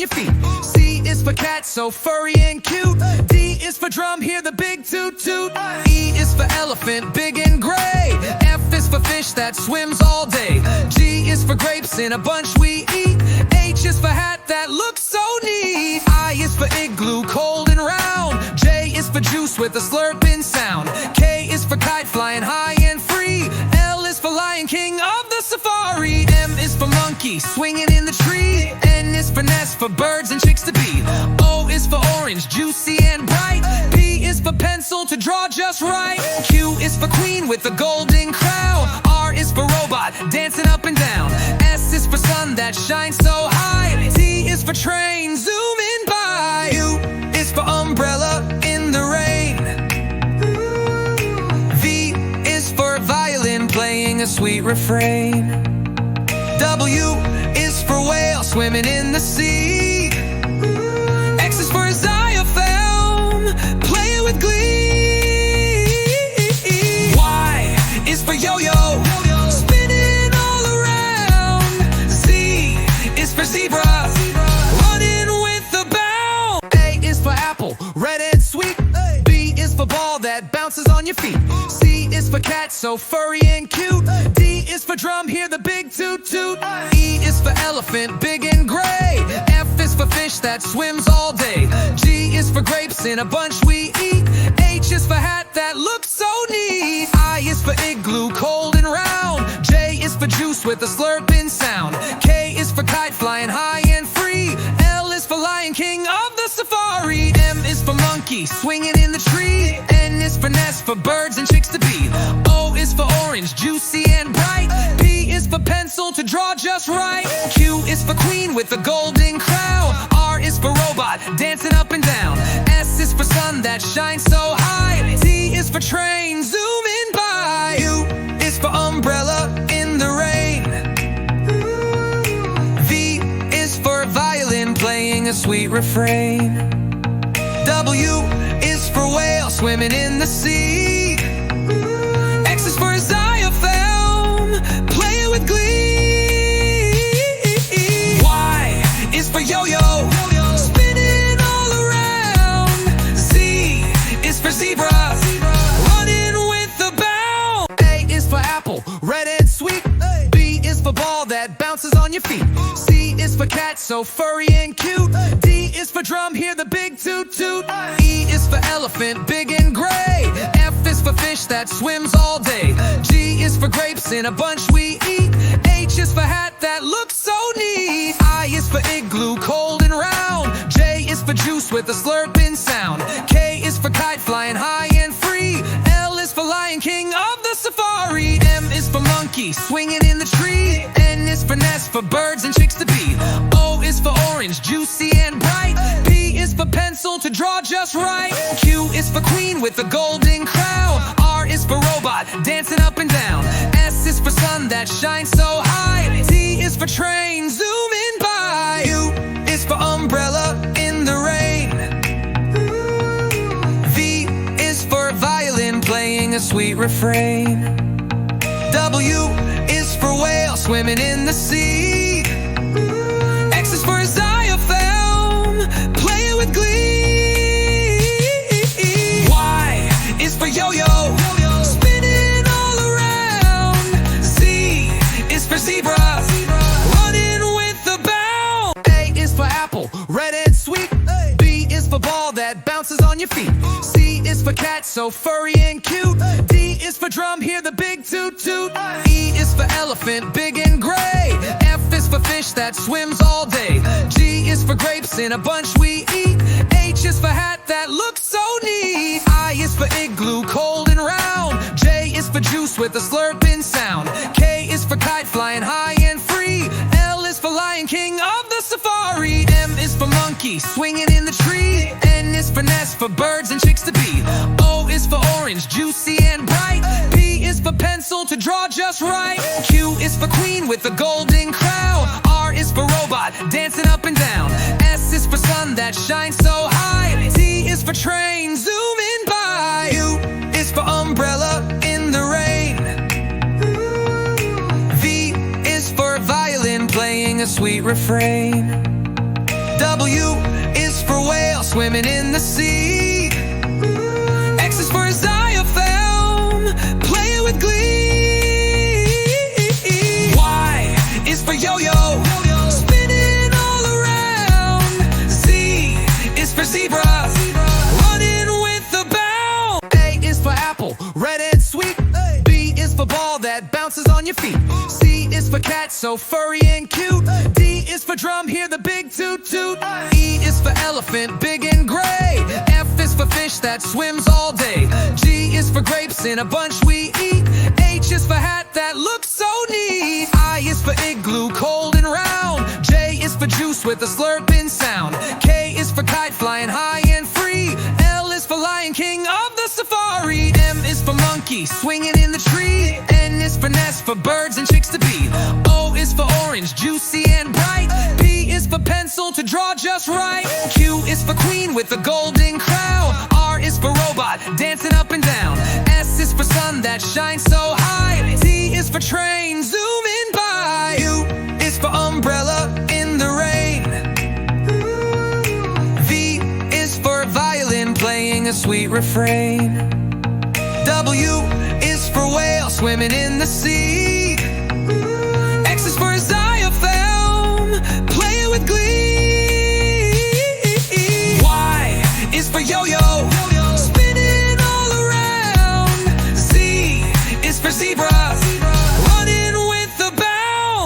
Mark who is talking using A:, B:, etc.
A: your feet. C is for cat, so furry and cute. D is for drum, hear the big toot toot. E is for elephant, big and gray. F is for fish that swims all day. G is for grapes in a bunch we eat. H is for hat that looks so neat. I is for igloo, cold and round. J is for juice with a slurping sound. K is for kite flying high and free. L is for lion, king of the safari. M is for monkey, swinging in the tree. N is for nest, for birds and chicks to be. O is for orange, juicy and bright. P is for pencil to draw just right. Q is for queen with a golden crown. R is for robot, dancing up and down. S is for sun that shines so high. T is for train, zooming by. U is for umbrella in the rain. V is for violin, playing a sweet refrain. W is for whale, swimming in the sea. X is for xylophone, playing with glee. Y is for yo-yo, spinning all around. Z is for zebra, running with a bound. A is for apple, red and sweet. B is for ball that bounces on your feet. C is for cat, so furry and cute. D is for drum, hear the big toot toot. E is for elephant, big and gray. F is for fish that swims all day. G is for grapes in a bunch we eat. H is for hat that looks so neat. I is for igloo, cold and round. J is for juice with a slurping sound. K is for kite flying high and free. L is for lion, king of the safari. M is for monkey, swinging in the tree. N is for nest, for birds and chicks to be. O is for orange, juicy and bright. P is for pencil to draw just right. Q is for queen with a golden crown. R is for robot, dancing up and down. S is for sun that shines so high. T is for train, zooming by. U is for umbrella in the rain. V is for violin, playing a sweet refrain. W is for whale, swimming in the sea. X is for xylophone, playing with glee. Y is for yo-yo, spinning all around. Z is for zebra, running with a bound. A is for apple, red and sweet. B is for ball that bounces on your feet. C is for cat, so furry and cute. D is for drum, hear the big toot toot. E is for elephant, big and gray. F is for fish that swims all day. G is for grapes in a bunch we eat. H is for hat that looks so neat. I is for igloo, cold and round. J is for juice with a slurping sound. K is for kite flying high and free. L is for lion, king of the safari. M is for monkey, swinging in the tree. N is for nest, for birds and chicks to be. O is for orange, juicy and bright. P is for pencil to draw just right. Q is for queen with a golden crown. R is for robot, dancing up and down. S is for sun that shines so high. T is for train, zooming by. U is for umbrella in the rain. V is for violin, playing a sweet refrain. W is for whale, swimming in the sea. X is for xylophone, playing with glee. Y is for yo-yo, spinning all around. Z is for zebra, running with a bound. A is for apple, red and sweet. B is for ball that bounces on your feet. C is for cat, so furry and cute. D is for drum, hear the big toot toot. E is for elephant, big and gray. F is for fish that swims all day. G is for grapes in a bunch we eat. H is for hat that looks so neat. I is for igloo, cold and round. J is for juice with a slurping sound. K is for kite flying high and free. L is for lion, king of the safari. M is for monkey, swinging in the tree. N is for nest, for birds and chicks to be. O is for orange, juicy and bright. P is for pencil to draw just right. Q is for queen with a golden crown. R is for robot, dancing up and down. S is for sun that shines so high. T is for train, zooming by. U is for umbrella in the rain. V is for violin, playing a sweet refrain. W is for whale swimming in the sea. X is for xylophone, play with glee. Y is for yo-yo, spinning all around. Z is for zebra, running with a bound. A is for apple, red and sweet. B is for ball that bounces on your feet. C is for cat, so furry and cute. D is for drum, hear the big toot toot. E is for elephant, big and gray. F is for fish that swims all day. G is for grapes in a bunch we eat. H is for hat that looks so neat. I is for igloo, cold and round. J is for juice with a slurping sound. K is for kite flying high and free. L is for lion, king of the safari. M is for monkey, swinging in the tree. N is for nest, for birds and chicks to be. O is for orange, juicy and bright. P is for pencil to draw just right. Q is for queen with a golden crown. R is for robot, dancing up and down. S is for sun that shines so high. T is for train, zooming by. U is for umbrella in the rain. V is for violin playing a sweet refrain. W is for whale swimming in the sea.